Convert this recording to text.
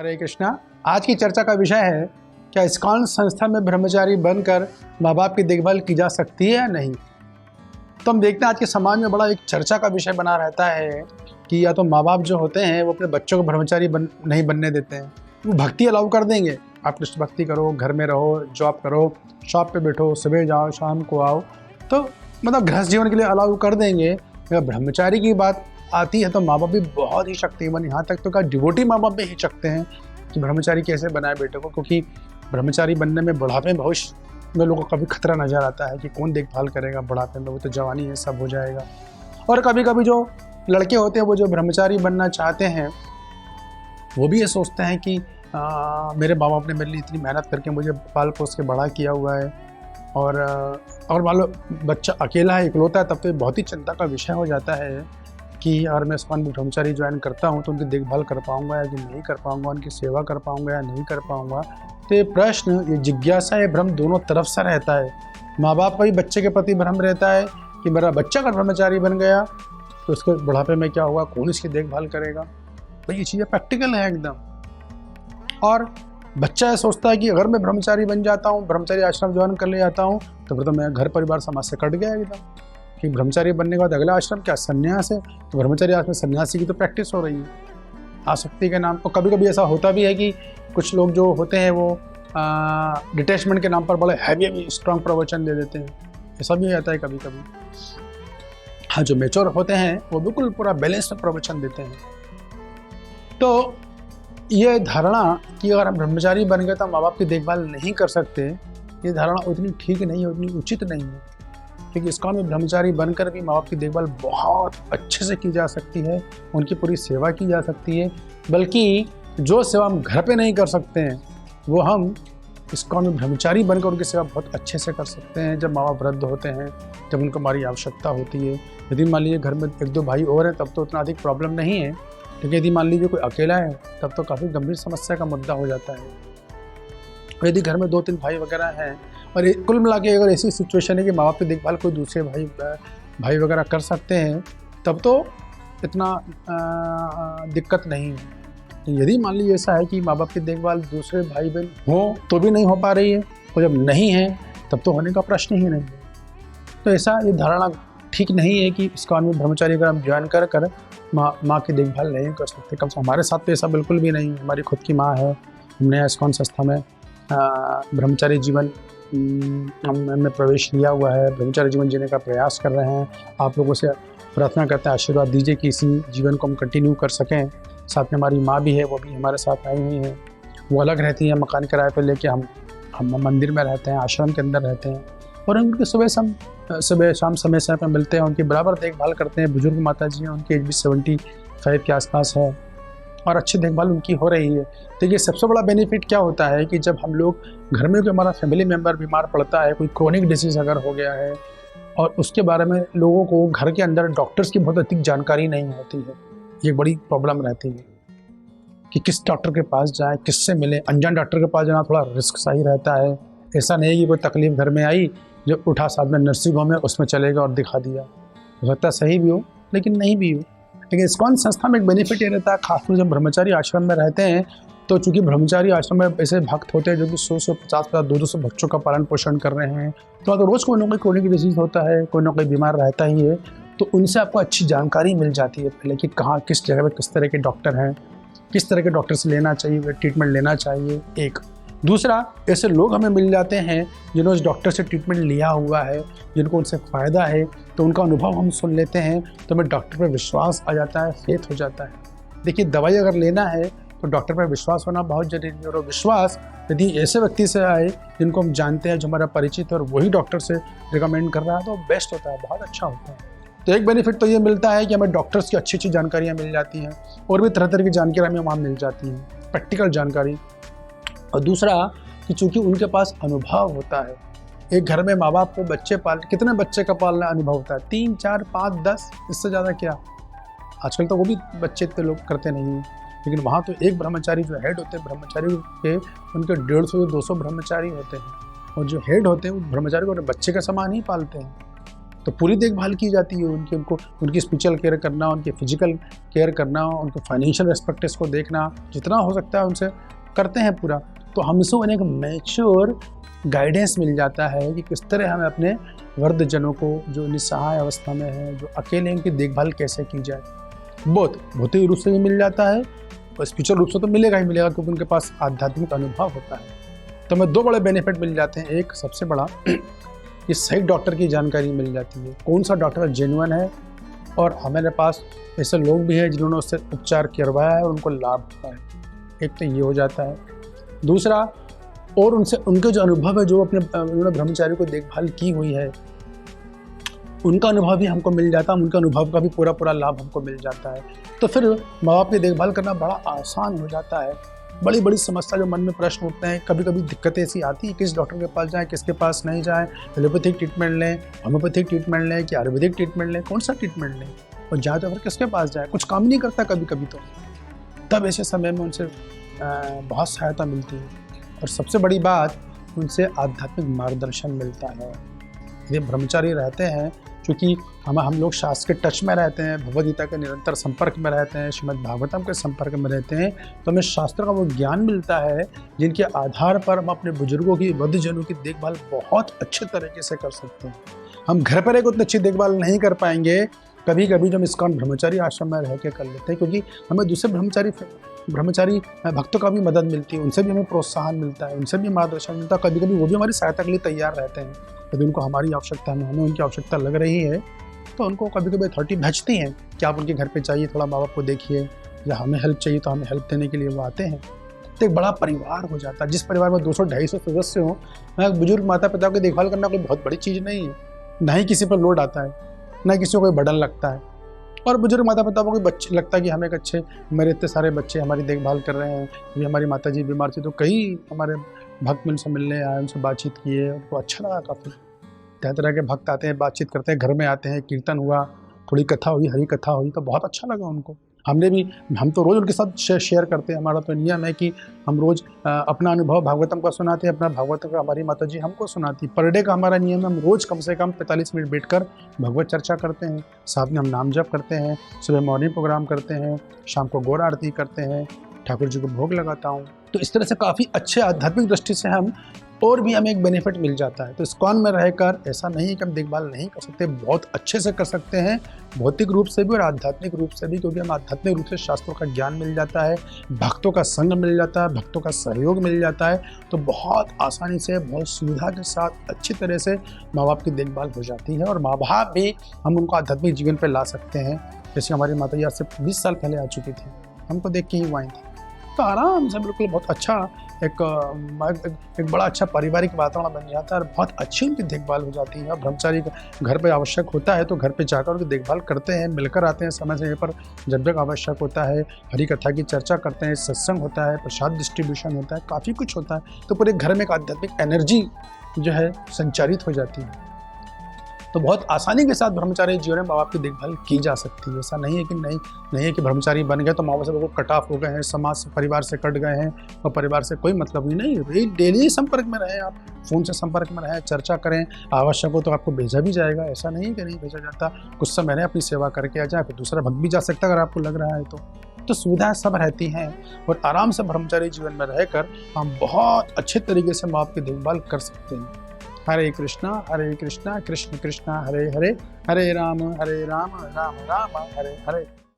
हरे कृष्णा। आज की चर्चा का विषय है, क्या इस्कॉन संस्था में ब्रह्मचारी बनकर माँ बाप की देखभाल की जा सकती है या नहीं। तो हम देखते हैं आज के समाज में बड़ा एक चर्चा का विषय बना रहता है कि या तो माँ बाप जो होते हैं वो अपने बच्चों को ब्रह्मचारी नहीं बनने देते हैं। वो भक्ति अलाउ कर देंगे, आप कृष्ण भक्ति करो, घर में रहो, जॉब करो, शॉप पे बैठो, सुबह जाओ शाम को आओ, तो मतलब गृहस्थ जीवन के लिए अलाउ कर देंगे। अगर ब्रह्मचारी की बात आती है तो माँ बाप भी बहुत ही शक्तिमान, यहाँ तक तो क्या डिवोटी माँ बाप भी हिचकते हैं कि ब्रह्मचारी कैसे बनाए बेटे को, क्योंकि ब्रह्मचारी बनने में बुढ़ापे में भविष्य में लोगों को कभी खतरा नजर आता है कि कौन देखभाल करेगा बुढ़ापे में, वो तो जवानी है सब हो जाएगा। और कभी कभी जो लड़के होते हैं वो जो ब्रह्मचारी बनना चाहते हैं वो भी ये सोचते हैं कि मेरे माँ बाप ने मेरे लिए इतनी मेहनत करके मुझे पाल पोस के बड़ा किया हुआ है, और मान लो बच्चा अकेला है, इकलौता है, तब तो बहुत ही चिंता का विषय हो जाता है कि अगर मैं इस्कॉन में ब्रह्मचारी ज्वाइन करता हूँ तो उनकी देखभाल कर पाऊँगा या कि नहीं कर पाऊँगा, उनकी सेवा कर पाऊँगा या नहीं कर पाऊँगा। तो ये प्रश्न, ये जिज्ञासा, ये भ्रम दोनों तरफ से रहता है। माँ बाप का भी बच्चे के प्रति भ्रम रहता है कि मेरा बच्चा अगर ब्रह्मचारी बन गया तो उसके बुढ़ापे में क्या होगा, कौन इसकी देखभाल करेगा। भाई ये चीज़ें प्रैक्टिकल है एकदम। और बच्चा ये सोचता है कि अगर मैं ब्रह्मचारी बन जाता हूँ, ब्रह्मचारी आश्रम ज्वाइन कर ले जाता हूँ, तो फिर तो मैं घर परिवार समाज से कट गया एकदम। कि ब्रह्मचारी बनने के बाद अगला आश्रम क्या, संन्यास है। तो ब्रह्मचारी आश्रम में सन्यासी की तो प्रैक्टिस हो रही है आसक्ति के नाम। और कभी कभी ऐसा होता भी है कि कुछ लोग जो होते हैं वो डिटैचमेंट के नाम पर बड़े हैवी स्ट्रॉन्ग प्रवचन दे देते हैं, ऐसा भी आता है कभी कभी। हाँ, जो मेच्योर होते हैं वो बिल्कुल पूरा बैलेंस्ड प्रवचन देते हैं। तो ये धारणा कि अगर हम ब्रह्मचारी बन गए तो माँ बाप की देखभाल नहीं कर सकते, ये धारणा उतनी ठीक नहीं है, उतनी उचित नहीं है। क्योंकि इस्कॉन में ब्रह्मचारी बनकर भी माँ बाप की देखभाल बहुत अच्छे से की जा सकती है, उनकी पूरी सेवा की जा सकती है। बल्कि जो सेवा हम घर पे नहीं कर सकते हैं वो हम इस्कॉन में ब्रह्मचारी बनकर उनकी सेवा बहुत अच्छे से कर सकते हैं। जब माँ बाप वृद्ध होते हैं, जब उनको हमारी आवश्यकता होती है। यदि मान लीजिए घर में एक दो भाई और हैं तब तो उतना अधिक प्रॉब्लम नहीं है, लेकिन यदि मान लीजिए कोई अकेला है तब तो काफ़ी गंभीर समस्या का मुद्दा हो जाता है। और यदि घर में 2-3 भाई वगैरह हैं और कुल मिला के अगर ऐसी सिचुएशन है कि माँ बाप की देखभाल कोई दूसरे भाई वगैरह कर सकते हैं, तब तो इतना दिक्कत नहीं है। यदि मान लीजिए ऐसा है कि माँ बाप की देखभाल दूसरे भाई बहन हो तो भी नहीं हो पा रही है, और जब नहीं है तब तो होने का प्रश्न ही नहीं है। तो ऐसा ये धारणा ठीक नहीं है कि इस्कॉन में ब्रह्मचारी अगर हम ज्वाइन कर माँ की देखभाल नहीं कर सकते। कम से हमारे साथ तो ऐसा बिल्कुल भी नहीं। हमारी खुद की माँ है, हमने इस्कॉन संस्था में ब्रह्मचारी जीवन हमने प्रवेश लिया हुआ है, ब्रह्मचारी जीवन जीने का प्रयास कर रहे हैं। आप लोगों से प्रार्थना करते हैं आशीर्वाद दीजिए कि इसी जीवन को हम कंटिन्यू कर सकें। साथ में हमारी माँ भी है, वो भी हमारे साथ आई हुई है। वो अलग रहती है, मकान किराए पर लेके हम मंदिर में रहते हैं, आश्रम के अंदर रहते हैं, और उनकी सुबह शाम समय समय पर मिलते हैं, उनकी बराबर देखभाल करते हैं। बुजुर्ग माता जी हैं, उनकी एज भी 75 के आसपास है और अच्छी देखभाल उनकी हो रही है। देखिए सबसे बड़ा बेनिफिट क्या होता है कि जब हम लोग घर में कोई हमारा फैमिली मेम्बर बीमार पड़ता है, कोई क्रोनिक डिसीज़ अगर हो गया है और उसके बारे में लोगों को घर के अंदर डॉक्टर्स की बहुत अधिक जानकारी नहीं होती है, ये बड़ी प्रॉब्लम रहती है कि किस डॉक्टर के पास जाएं, किससे मिलें। अनजान डॉक्टर के पास जाना थोड़ा रिस्क सही रहता है। ऐसा नहीं है कि कोई तकलीफ घर में आई जो उठा साथ में नर्सिंग होम है उसमें चलेगा और दिखा दिया, हो सकता है सही भी हो लेकिन नहीं भी हो। लेकिन इस्कॉन संस्था में एक बेनिफिट ये रहता है, खासकर जब ब्रह्मचारी आश्रम में रहते हैं तो चूँकि ब्रह्मचारी आश्रम में ऐसे भक्त होते हैं जो कि 100-150-200 बच्चों का पालन पोषण कर रहे हैं, तो अगर रोज़ कोई ना कोई क्रोनिक डिजीज़ होता है, कोई ना कोई बीमार रहता ही है, तो उनसे आपको अच्छी जानकारी मिल जाती है पहले कि कहाँ किस जगह पर किस तरह के डॉक्टर हैं, किस तरह के डॉक्टर से लेना चाहिए, ट्रीटमेंट लेना चाहिए। एक दूसरा, ऐसे लोग हमें मिल जाते हैं जिन्होंने उस डॉक्टर से ट्रीटमेंट लिया हुआ है, जिनको उनसे फ़ायदा है, तो उनका अनुभव हम सुन लेते हैं तो हमें डॉक्टर पर विश्वास आ जाता है, फेथ हो जाता है। देखिए दवाई अगर लेना है तो डॉक्टर पर विश्वास होना बहुत ज़रूरी है, और विश्वास यदि ऐसे व्यक्ति से आए जिनको हम जानते हैं, जो हमारा परिचित है और वही डॉक्टर से रिकमेंड कर रहा है, तो बेस्ट होता है, बहुत अच्छा होता है। तो एक बेनिफिट तो ये मिलता है कि हमें डॉक्टर्स की अच्छी जानकारियाँ मिल जाती हैं, और भी तरह तरह की जानकारी हमें वहाँ मिल जाती हैं, प्रैक्टिकल जानकारी। और दूसरा कि चूँकि उनके पास अनुभव होता है, एक घर में माँ बाप को बच्चे कितने बच्चे का पालना अनुभव होता है, 3, 4, 5, 10, इससे ज़्यादा क्या। आजकल तो वो भी बच्चे इतने लोग करते नहीं हैं, लेकिन वहाँ तो एक ब्रह्मचारी जो हेड होते हैं ब्रह्मचारी के, उनके 150 से 200 ब्रह्मचारी होते हैं, और जो हेड होते हैं वो ब्रह्मचारी को बच्चे के समान ही पालते हैं। तो पूरी देखभाल की जाती है उनकी, उनकी स्पिरिचुअल केयर करना, उनकी फिजिकल केयर करना, उनको फाइनेंशियल एस्पेक्ट्स को देखना, जितना हो सकता है उनसे करते हैं पूरा। तो हमसे उन्हें एक मैच्योर गाइडेंस मिल जाता है कि किस तरह हमें अपने वृद्धजनों को, जो निस्सहाय अवस्था में है, जो अकेले, उनकी देखभाल कैसे की जाए। बहुत भौतिक रूप से भी मिल जाता है और स्पिरिचुअल रूप से तो मिलेगा ही मिलेगा, क्योंकि उनके पास आध्यात्मिक अनुभव होता है। तो हमें 2 बड़े बेनिफिट मिल जाते हैं। एक सबसे बड़ा, ये सही डॉक्टर की जानकारी मिल जाती है, कौन सा डॉक्टर जेन्युइन है, और हमारे पास ऐसे लोग भी हैं जिन्होंने उससे उपचार करवाया है और उनको लाभ हुआ है। एक तो ये हो जाता है। दूसरा, और उनसे उनके जो अनुभव है, जो उन्होंने ब्रह्मचारी को देखभाल की हुई है, उनका अनुभव भी हमको मिल जाता है, उनका अनुभव का भी पूरा लाभ हमको मिल जाता है। तो फिर माँ बाप की देखभाल करना बड़ा आसान हो जाता है। बड़ी बड़ी समस्या जो मन में प्रश्न उठते हैं, कभी कभी दिक्कतें ऐसी आती है, किस डॉक्टर के पास जाएं, किसके पास नहीं जाएं, एलोपैथिक ट्रीटमेंट लें, होम्योपैथिक ट्रीटमेंट लें कि आयुर्वेदिक ट्रीटमेंट लें, कौन सा ट्रीटमेंट लें, और जाए तो फिर किसके पास जाए, कुछ काम नहीं करता कभी कभी। तो तब ऐसे समय में उनसे बहुत सहायता मिलती है, और सबसे बड़ी बात, उनसे आध्यात्मिक मार्गदर्शन मिलता है। ये ब्रह्मचारी रहते हैं, क्योंकि हम लोग शास्त्र के टच में रहते हैं, भगवद गीता के निरंतर संपर्क में रहते हैं, श्रीमद् भागवतम के संपर्क में रहते हैं, तो हमें शास्त्र का वो ज्ञान मिलता है जिनके आधार पर हम अपने बुजुर्गों की, वृद्धजनों की देखभाल बहुत अच्छे तरीके से कर सकते हैं। हम घर पर एक उतनी अच्छी देखभाल नहीं कर पाएंगे, कभी कभी जो हम इस्कॉन ब्रह्मचारी आश्रम में रह के कर लेते हैं, क्योंकि हमें दूसरे ब्रह्मचारी भक्तों का भी मदद मिलती है, उनसे भी हमें प्रोत्साहन मिलता है, उनसे भी मार्गदर्शन मिलता है। कभी कभी वो भी हमारी सहायता के लिए तैयार रहते हैं। यदि उनको हमारी आवश्यकता है, हमें उनकी आवश्यकता लग रही है, तो उनको कभी कभी अथॉरिटी भेजती हैं कि आप उनके घर पे चाहिए, थोड़ा माँ बाप को देखिए, या हमें हेल्प चाहिए तो हमें हेल्प देने के लिए वो आते हैं। तो एक बड़ा परिवार हो जाता है, जिस परिवार में 200-250 सदस्य हों। बुजुर्ग माता पिता की देखभाल करना कोई बहुत बड़ी चीज़ नहीं है, ना ही किसी पर लोड आता है, ना किसी को कोई बर्डन लगता है। और बुजुर्ग माता पिता को बच्चे लगता है कि हमें एक अच्छे, मेरे इतने सारे बच्चे हमारी देखभाल कर रहे हैं, अभी हमारी माता जी बीमार थी तो कई हमारे भक्त उनसे मिलने आए, उनसे बातचीत किए, उनको अच्छा लगा। काफ़ी तरह तरह के भक्त आते हैं, बातचीत करते हैं, घर में आते हैं, कीर्तन हुआ, थोड़ी कथा हुई, हरी कथा हुई, तो बहुत अच्छा लगा उनको। हम तो रोज़ उनके साथ शेयर करते हैं। हमारा तो नियम है कि हम रोज़ अपना अनुभव भागवतम का सुनाते हैं, अपना भागवतम का हमारी माता जी हमको सुनाती। पर डे का हमारा नियम है, हम रोज़ कम से कम 45 मिनट बैठकर भगवत चर्चा करते हैं। साथ में हम नाम जप करते हैं, सुबह मॉर्निंग प्रोग्राम करते हैं, शाम को गौर आरती करते हैं, ठाकुर जी को भोग लगाता हूँ। तो इस तरह से काफ़ी अच्छे आध्यात्मिक दृष्टि से हम, और भी हमें एक बेनिफिट मिल जाता है। तो इस्कॉन में रहकर ऐसा नहीं है कि हम देखभाल नहीं कर सकते, बहुत अच्छे से कर सकते हैं, भौतिक रूप से भी और आध्यात्मिक रूप से भी, क्योंकि हम आध्यात्मिक रूप से शास्त्रों का ज्ञान मिल जाता है, भक्तों का संग मिल जाता है, भक्तों का सहयोग मिल जाता है। तो बहुत आसानी से, बहुत सुविधा के साथ, अच्छी तरह से माँ बाप की देखभाल हो जाती है, और माँ बाप भी हम उनको आध्यात्मिक जीवन पर ला सकते हैं। जैसे हमारी माता जी आज से 20 साल पहले आ चुकी थी, हमको देख के ही वो आई थी। तो आराम से बिल्कुल बहुत अच्छा एक बड़ा अच्छा पारिवारिक वातावरण बन जाता है, और बहुत अच्छी उनकी देखभाल हो जाती है। ब्रह्मचारी घर पे आवश्यक होता है तो घर पे जाकर उनकी देखभाल करते हैं, मिलकर आते हैं समय समय पर, जब जब आवश्यक होता है, हरी कथा की चर्चा करते हैं, सत्संग होता है, प्रसाद डिस्ट्रीब्यूशन होता है, काफ़ी कुछ होता है। तो पूरे घर में एक आध्यात्मिक एनर्जी जो है संचारित हो जाती है। तो बहुत आसानी के साथ ब्रह्मचारी जीवन में माँ बाप की देखभाल की जा सकती है। ऐसा नहीं है कि नहीं है कि ब्रह्मचारी बन गए तो माँ बाप से वो कट ऑफ हो गए हैं, समाज से, परिवार से कट गए हैं, और परिवार से कोई मतलब ही नहीं। डेली संपर्क में रहें, आप फ़ोन से संपर्क में रहें, चर्चा करें, आवश्यक हो तो आपको भेजा भी जाएगा। ऐसा नहीं है कि नहीं भेजा जाता। कुछ समय रहे, अपनी सेवा करके आ जाए, फिर दूसरा भक्त भी जा सकता है अगर आपको लग रहा है तो सुविधाएं सब रहती हैं, और आराम से ब्रह्मचारी जीवन में रहकर हम बहुत अच्छे तरीके से माँ बाप की देखभाल कर सकते हैं। हरे कृष्णा कृष्ण कृष्ण हरे हरे, हरे राम राम राम हरे हरे।